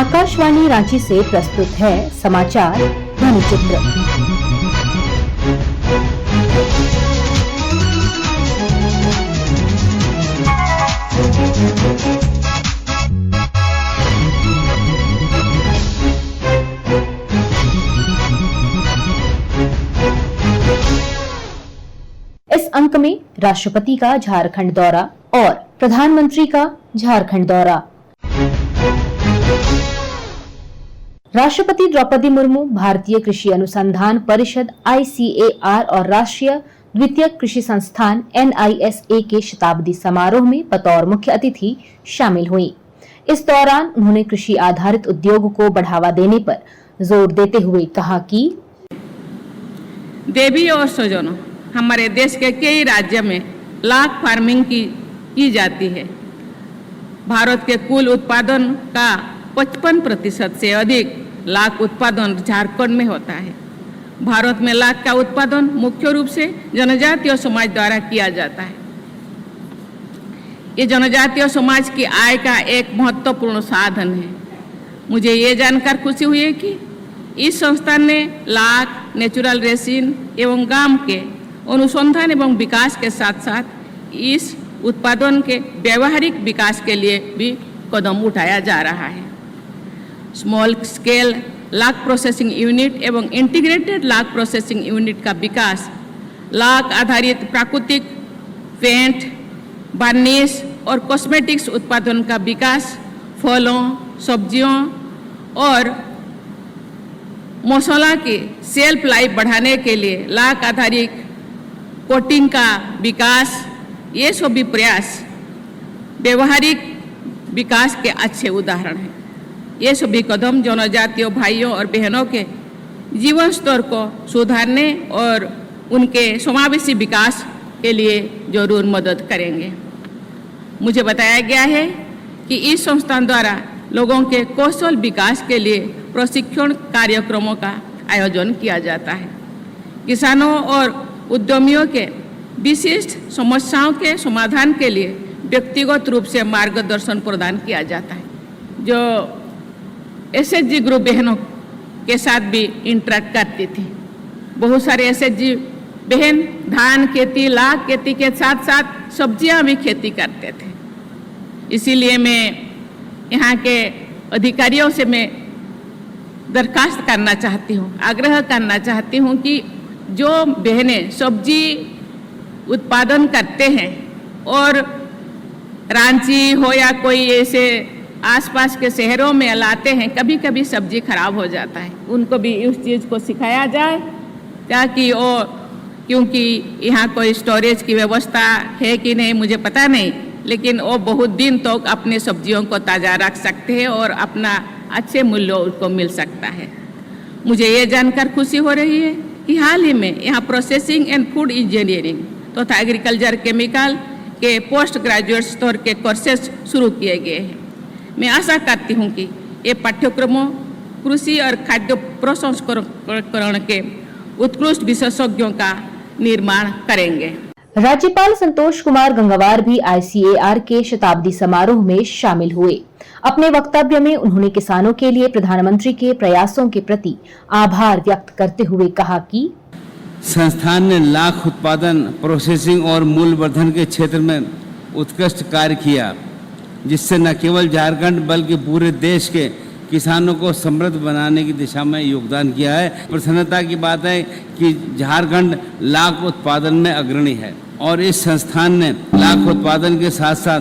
आकाशवाणी रांची से प्रस्तुत है समाचार ध्वनिचित्र। इस अंक में राष्ट्रपति का झारखंड दौरा और प्रधानमंत्री का झारखंड दौरा। राष्ट्रपति द्रौपदी मुर्मू भारतीय कृषि अनुसंधान परिषद ICAR और राष्ट्रीय द्वितीयक कृषि संस्थान NISA के शताब्दी समारोह में बतौर मुख्य अतिथि शामिल हुई। इस दौरान उन्होंने कृषि आधारित उद्योग को बढ़ावा देने पर जोर देते हुए कहा कि देवी और स्वजनों, हमारे देश के कई राज्यों में लाख फार्मिंग की जाती है। भारत के कुल उत्पादन का 55% से अधिक लाख उत्पादन झारखंड में होता है। भारत में लाख का उत्पादन मुख्य रूप से जनजातीय समाज द्वारा किया जाता है। ये जनजातीय समाज की आय का एक महत्वपूर्ण साधन है। मुझे ये जानकर खुशी हुई है कि इस संस्थान ने लाख, नेचुरल रेसिन एवं गाम के अनुसंधान एवं विकास के साथ साथ इस उत्पादन के व्यावहारिक विकास के लिए भी कदम उठाया जा रहा है। Small scale lakh processing unit एवं इंटीग्रेटेड लाख प्रोसेसिंग यूनिट का विकास, लाख आधारित प्राकृतिक पेंट, वार्निश और कॉस्मेटिक्स उत्पादन का विकास, फलों, सब्जियों और मसाला की शेल्फ लाइफ बढ़ाने के लिए लाख आधारित कोटिंग का विकास, ये सभी प्रयास व्यवहारिक विकास के अच्छे उदाहरण हैं। ये सभी कदम जनजातीय भाइयों और बहनों के जीवन स्तर को सुधारने और उनके समावेशी विकास के लिए जरूर मदद करेंगे। मुझे बताया गया है कि इस संस्थान द्वारा लोगों के कौशल विकास के लिए प्रशिक्षण कार्यक्रमों का आयोजन किया जाता है। किसानों और उद्यमियों के विशिष्ट समस्याओं के समाधान के लिए व्यक्तिगत रूप से मार्गदर्शन प्रदान किया जाता है। जो SHG ग्रुप बहनों के साथ भी इंटरेक्ट करती थी। बहुत सारे SHG बहन धान खेती, लाख खेती के साथ साथ सब्जियां भी खेती करते थे। इसीलिए मैं यहाँ के अधिकारियों से मैं दरखास्त करना चाहती हूँ, आग्रह करना चाहती हूँ कि जो बहनें सब्जी उत्पादन करते हैं और रांची हो या कोई ऐसे आसपास के शहरों में लाते हैं, कभी कभी सब्जी खराब हो जाता है, उनको भी उस चीज़ को सिखाया जाए ताकि वो, क्योंकि यहाँ कोई स्टोरेज की व्यवस्था है कि नहीं मुझे पता नहीं, लेकिन वो बहुत दिन तक तो अपने सब्जियों को ताज़ा रख सकते हैं और अपना अच्छे मूल्य उनको मिल सकता है। मुझे ये जानकर खुशी हो रही है कि हाल ही में यहाँ प्रोसेसिंग एंड फूड इंजीनियरिंग तथा एग्रीकल्चर केमिकल के पोस्ट ग्रेजुएट स्तर के कोर्सेज शुरू किए गए हैं। मैं आशा करती हूँ कि ये पाठ्यक्रमों कृषि और खाद्य प्रसंस्करण के उत्कृष्ट विशेषज्ञों का निर्माण करेंगे। राज्यपाल संतोष कुमार गंगवार भी ICAR के शताब्दी समारोह में शामिल हुए। अपने वक्तव्य में उन्होंने किसानों के लिए प्रधानमंत्री के प्रयासों के प्रति आभार व्यक्त करते हुए कहा कि संस्थान ने लाख उत्पादन, प्रोसेसिंग और मूल्य वर्धन के क्षेत्र में उत्कृष्ट कार्य किया, जिससे न केवल झारखंड बल्कि पूरे देश के किसानों को समृद्ध बनाने की दिशा में योगदान किया है। प्रसन्नता की बात है कि झारखंड लाख उत्पादन में अग्रणी है और इस संस्थान ने लाख उत्पादन के साथ साथ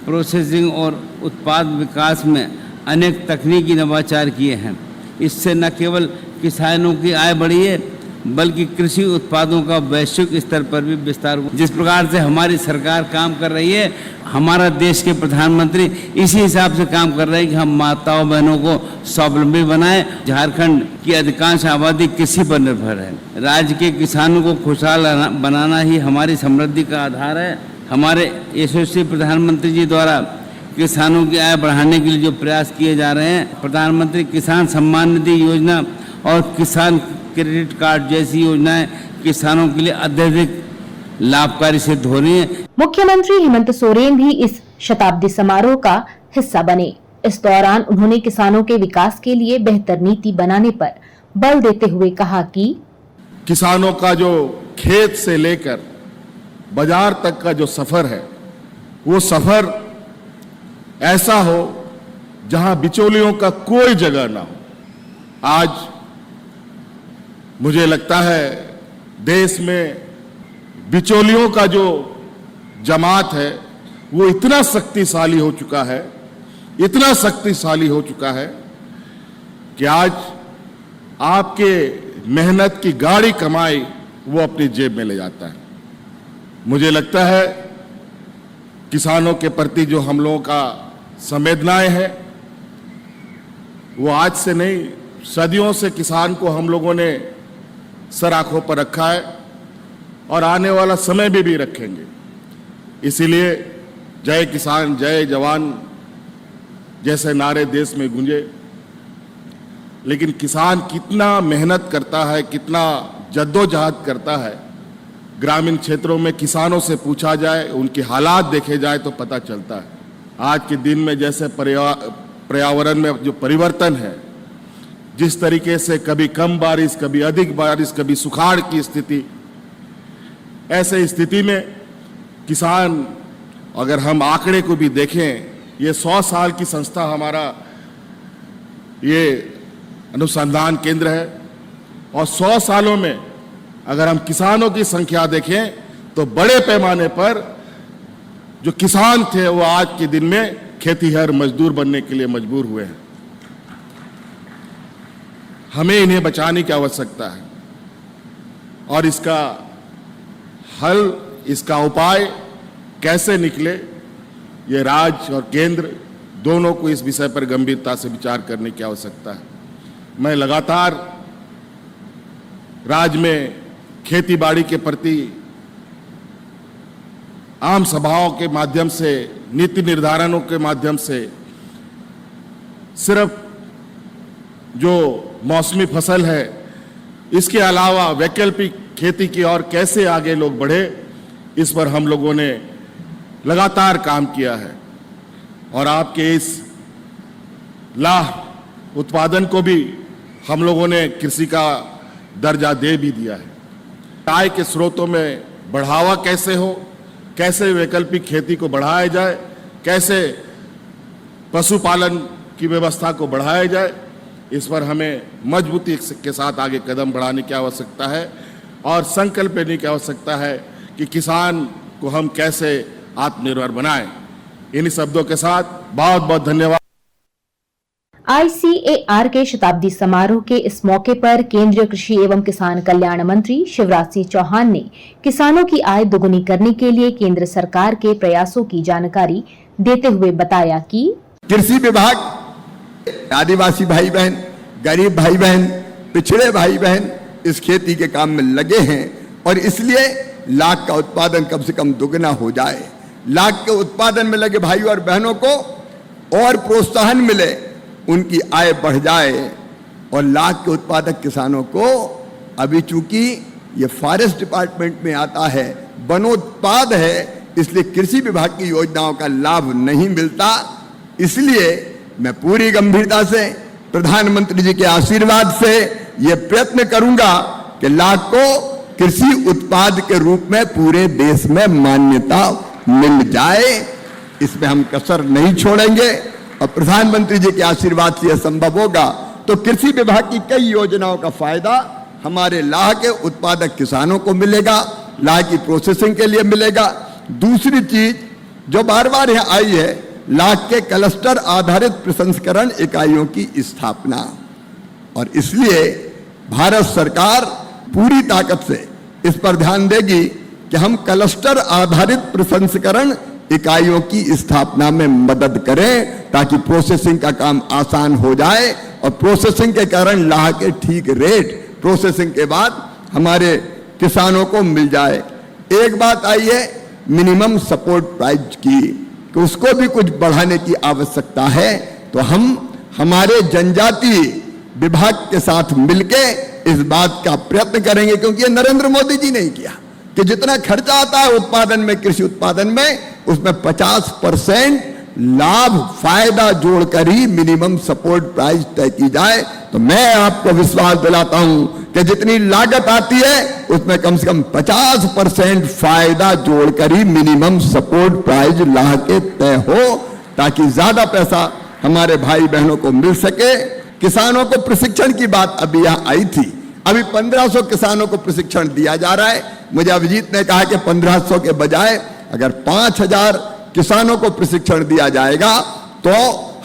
प्रोसेसिंग और उत्पाद विकास में अनेक तकनीकी नवाचार किए हैं। इससे न केवल किसानों की आय बढ़ी है बल्कि कृषि उत्पादों का वैश्विक स्तर पर भी विस्तार हुआ। जिस प्रकार से हमारी सरकार काम कर रही है, हमारा देश के प्रधानमंत्री इसी हिसाब से काम कर रहे हैं कि हम माताओं बहनों को स्वावलंबी बनाएं। झारखंड की अधिकांश आबादी कृषि पर निर्भर है। राज्य के किसानों को खुशहाल बनाना ही हमारी समृद्धि का आधार है। हमारे यशस्वी प्रधानमंत्री जी द्वारा किसानों की आय बढ़ाने के लिए जो प्रयास किए जा रहे हैं, प्रधानमंत्री किसान सम्मान निधि योजना और किसान क्रेडिट कार्ड जैसी योजनाएं किसानों के लिए अत्यधिक लाभकारी सिद्ध हो रही है। मुख्यमंत्री हेमंत सोरेन भी इस शताब्दी समारोह का हिस्सा बने। इस दौरान उन्होंने किसानों के विकास के लिए बेहतर नीति बनाने पर बल देते हुए कहा कि किसानों का जो खेत से लेकर बाजार तक का जो सफर है, वो सफर ऐसा हो जहां बिचौलियों का कोई जगह ना हो। आज मुझे लगता है देश में बिचौलियों का जो जमात है वो इतना शक्तिशाली हो चुका है, इतना शक्तिशाली हो चुका है कि आज आपके मेहनत की गाढ़ी कमाई वो अपनी जेब में ले जाता है। मुझे लगता है किसानों के प्रति जो हम लोगों का संवेदनाएं हैं वो आज से नहीं, सदियों से किसान को हम लोगों ने सर आंखों पर रखा है और आने वाला समय भी रखेंगे। इसीलिए जय किसान जय जवान जैसे नारे देश में गूंजे। लेकिन किसान कितना मेहनत करता है, कितना जद्दोजहद करता है, ग्रामीण क्षेत्रों में किसानों से पूछा जाए, उनके हालात देखे जाए तो पता चलता है। आज के दिन में जैसे पर्यावरण में जो परिवर्तन है, जिस तरीके से कभी कम बारिश, कभी अधिक बारिश, कभी सुखाड़ की स्थिति, ऐसे स्थिति में किसान, अगर हम आंकड़े को भी देखें, ये 100 साल की संस्था हमारा ये अनुसंधान केंद्र है और 100 सालों में अगर हम किसानों की संख्या देखें तो बड़े पैमाने पर जो किसान थे वो आज के दिन में खेतीहर मजदूर बनने के लिए मजबूर हुए हैं। हमें इन्हें बचाने की आवश्यकता है और इसका हल, इसका उपाय कैसे निकले, ये राज्य और केंद्र दोनों को इस विषय पर गंभीरता से विचार करने की आवश्यकता है। मैं लगातार राज्य में खेती बाड़ी के प्रति आम सभाओं के माध्यम से, नीति निर्धारणों के माध्यम से, सिर्फ जो मौसमी फसल है इसके अलावा वैकल्पिक खेती की ओर कैसे आगे लोग बढ़े, इस पर हम लोगों ने लगातार काम किया है और आपके इस लाह उत्पादन को भी हम लोगों ने कृषि का दर्जा दे भी दिया है। आय के स्रोतों में बढ़ावा कैसे हो, कैसे वैकल्पिक खेती को बढ़ाया जाए, कैसे पशुपालन की व्यवस्था को बढ़ाया जाए, इस पर हमें मजबूती के साथ आगे कदम बढ़ाने की आवश्यकता है और संकल्प लेने की आवश्यकता है कि किसान को हम कैसे आत्मनिर्भर बनाएं। इन शब्दों के साथ बहुत बहुत धन्यवाद। ICAR के शताब्दी समारोह के इस मौके पर केंद्रीय कृषि एवं किसान कल्याण मंत्री शिवराज सिंह चौहान ने किसानों की आय दोगुनी करने के लिए केंद्र सरकार के प्रयासों की जानकारी देते हुए बताया कि कृषि विभाग आदिवासी भाई बहन, गरीब भाई बहन, पिछड़े भाई बहन इस खेती के काम में लगे हैं और इसलिए लाख का उत्पादन कम से कम दुगना हो जाए। लाख के उत्पादन में लगे भाई और बहनों को और प्रोत्साहन मिले, उनकी आय बढ़ जाए और लाख के उत्पादक किसानों को, अभी चूंकि ये फॉरेस्ट डिपार्टमेंट में आता है, वनोत्पाद है, इसलिए कृषि विभाग की योजनाओं का लाभ नहीं मिलता। इसलिए मैं पूरी गंभीरता से प्रधानमंत्री जी के आशीर्वाद से ये प्रयत्न करूंगा कि लाख को कृषि उत्पाद के रूप में पूरे देश में मान्यता मिल जाए। इसमें हम कसर नहीं छोड़ेंगे और प्रधानमंत्री जी के आशीर्वाद से यह संभव होगा तो कृषि विभाग की कई योजनाओं का फायदा हमारे लाह के उत्पादक किसानों को मिलेगा, लाह की प्रोसेसिंग के लिए मिलेगा। दूसरी चीज जो बार बार यहाँ आई है, लाह के क्लस्टर आधारित प्रसंस्करण इकाइयों की स्थापना, और इसलिए भारत सरकार पूरी ताकत से इस पर ध्यान देगी कि हम क्लस्टर आधारित प्रसंस्करण इकाइयों की स्थापना में मदद करें ताकि प्रोसेसिंग का काम आसान हो जाए और प्रोसेसिंग के कारण लाह के ठीक रेट प्रोसेसिंग के बाद हमारे किसानों को मिल जाए। एक बात आई है मिनिमम सपोर्ट प्राइस की, कि उसको भी कुछ बढ़ाने की आवश्यकता है, तो हम हमारे जनजातीय विभाग के साथ मिलके इस बात का प्रयत्न करेंगे, क्योंकि ये नरेंद्र मोदी जी ने किया कि जितना खर्चा आता है उत्पादन में, कृषि उत्पादन में, उसमें 50% लाभ फायदा जोड़कर ही मिनिमम सपोर्ट प्राइस तय की जाए। तो मैं आपको विश्वास दिलाता हूं कि जितनी लागत आती है उसमें कम से कम 50% फायदा जोड़कर ही मिनिमम सपोर्ट प्राइस ला के तय हो, ताकि ज्यादा पैसा हमारे भाई बहनों को मिल सके। किसानों को प्रशिक्षण की बात अभी यहां आई थी, अभी 1500 किसानों को प्रशिक्षण दिया जा रहा है। मुझे अभिजीत ने कहा कि 1500 के बजाय अगर 5000 किसानों को प्रशिक्षण दिया जाएगा तो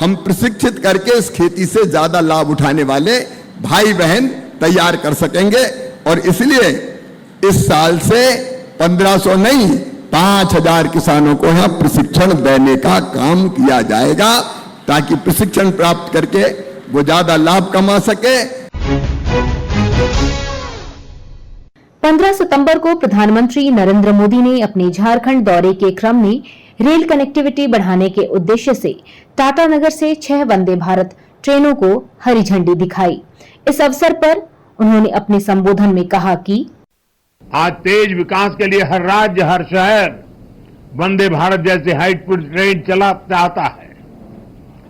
हम प्रशिक्षित करके इस खेती से ज्यादा लाभ उठाने वाले भाई बहन तैयार कर सकेंगे। और इसलिए इस साल से 1500 नहीं 5000 किसानों को यहां प्रशिक्षण देने का काम किया जाएगा, ताकि प्रशिक्षण प्राप्त करके वो ज्यादा लाभ कमा सके। 15 सितंबर को प्रधानमंत्री नरेंद्र मोदी ने अपने झारखंड दौरे के क्रम में रेल कनेक्टिविटी बढ़ाने के उद्देश्य से टाटानगर से 6 वंदे भारत ट्रेनों को हरी झंडी दिखाई। इस अवसर पर उन्होंने अपने संबोधन में कहा कि आज तेज विकास के लिए हर राज्य, हर शहर वंदे भारत जैसे हाई स्पीड ट्रेन चला चाहता है।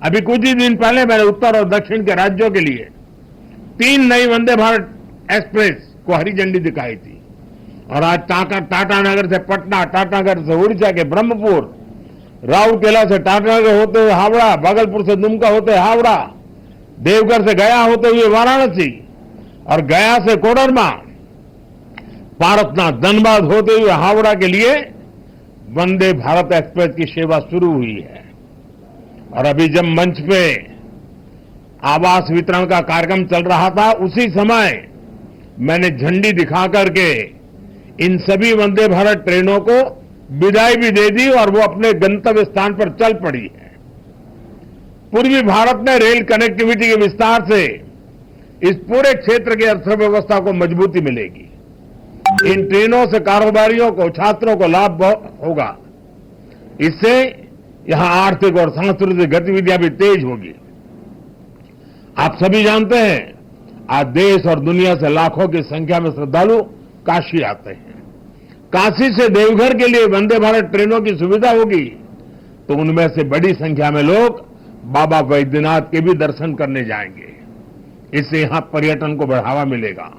अभी कुछ ही दिन पहले मैंने उत्तर और दक्षिण के राज्यों के लिए 3 नई वंदे भारत एक्सप्रेस को हरी झंडी दिखाई थी। और आज टाटानगर से पटना, टाटानगर से उड़ीसा के ब्रह्मपुर, राउरकेला से टाटानगर होते हुए हावड़ा, भागलपुर से दुमका होते हुए हावड़ा, देवघर से गया होते हुए वाराणसी और गया से कोडरमा, पारसनाथ, धनबाद होते हुए हावड़ा के लिए वंदे भारत एक्सप्रेस की सेवा शुरू हुई है। और अभी जब मंच पे आवास वितरण का कार्यक्रम चल रहा था, उसी समय मैंने झंडी दिखा करके इन सभी वंदे भारत ट्रेनों को विदाई भी दे दी और वो अपने गंतव्य स्थान पर चल पड़ी है। पूर्वी भारत में रेल कनेक्टिविटी के विस्तार से इस पूरे क्षेत्र की अर्थव्यवस्था को मजबूती मिलेगी। इन ट्रेनों से कारोबारियों को, छात्रों को लाभ होगा। इससे यहां आर्थिक और सांस्कृतिक गतिविधियां भी तेज होगी। आप सभी जानते हैं आज देश और दुनिया से लाखों की संख्या में श्रद्धालु काशी आते हैं। काशी से देवघर के लिए वंदे भारत ट्रेनों की सुविधा होगी तो उनमें से बड़ी संख्या में लोग बाबा वैद्यनाथ के भी दर्शन करने जाएंगे। इससे यहां पर्यटन को बढ़ावा मिलेगा।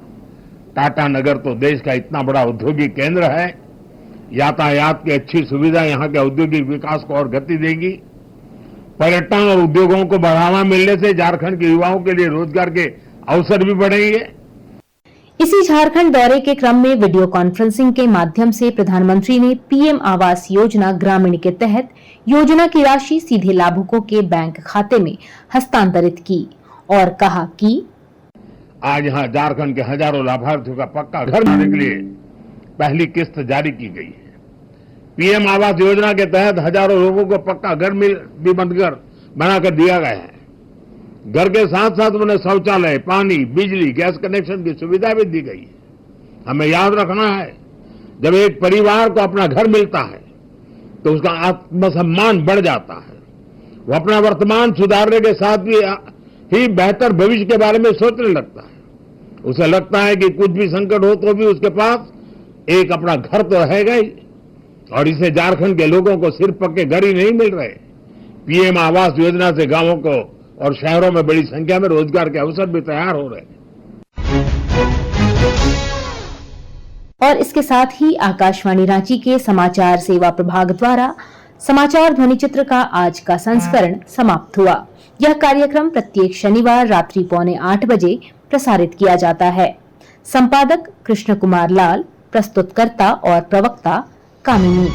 टाटानगर तो देश का इतना बड़ा औद्योगिक केंद्र है, यातायात की अच्छी सुविधा यहां के औद्योगिक विकास को और गति देगी। पर्यटन और उद्योगों को बढ़ावा मिलने से झारखंड के युवाओं के लिए रोजगार के अवसर भी बढ़ेंगे। इसी झारखंड दौरे के क्रम में वीडियो कॉन्फ्रेंसिंग के माध्यम से प्रधानमंत्री ने पीएम आवास योजना ग्रामीण के तहत योजना की राशि सीधे लाभुकों के बैंक खाते में हस्तांतरित की और कहा कि आज यहां झारखंड के हजारों लाभार्थियों का पक्का घर बनाने के लिए पहली किस्त जारी की गई है। पीएम आवास योजना के तहत हजारों लोगों को पक्का घर भी बनाकर दिया गया है। घर के साथ साथ उन्हें शौचालय, पानी, बिजली, गैस कनेक्शन की सुविधा भी दी गई है। हमें याद रखना है, जब एक परिवार को अपना घर मिलता है तो उसका आत्मसम्मान बढ़ जाता है। वो अपना वर्तमान सुधारने के साथ भी ही बेहतर भविष्य के बारे में सोचने लगता है। उसे लगता है कि कुछ भी संकट हो तो भी उसके पास एक अपना घर तो रहेगा ही। और इसे झारखंड के लोगों को सिर्फ पक्के घर ही नहीं मिल रहे, पीएम आवास योजना से गांवों को और शहरों में बड़ी संख्या में रोजगार के अवसर भी तैयार हो रहे हैं। और इसके साथ ही आकाशवाणी रांची के समाचार सेवा प्रभाग द्वारा समाचार ध्वनि चित्र का आज का संस्करण समाप्त हुआ। यह कार्यक्रम प्रत्येक शनिवार रात्रि 7:45 बजे प्रसारित किया जाता है। संपादक कृष्ण कुमार लाल, प्रस्तुतकर्ता और प्रवक्ता कामिनी।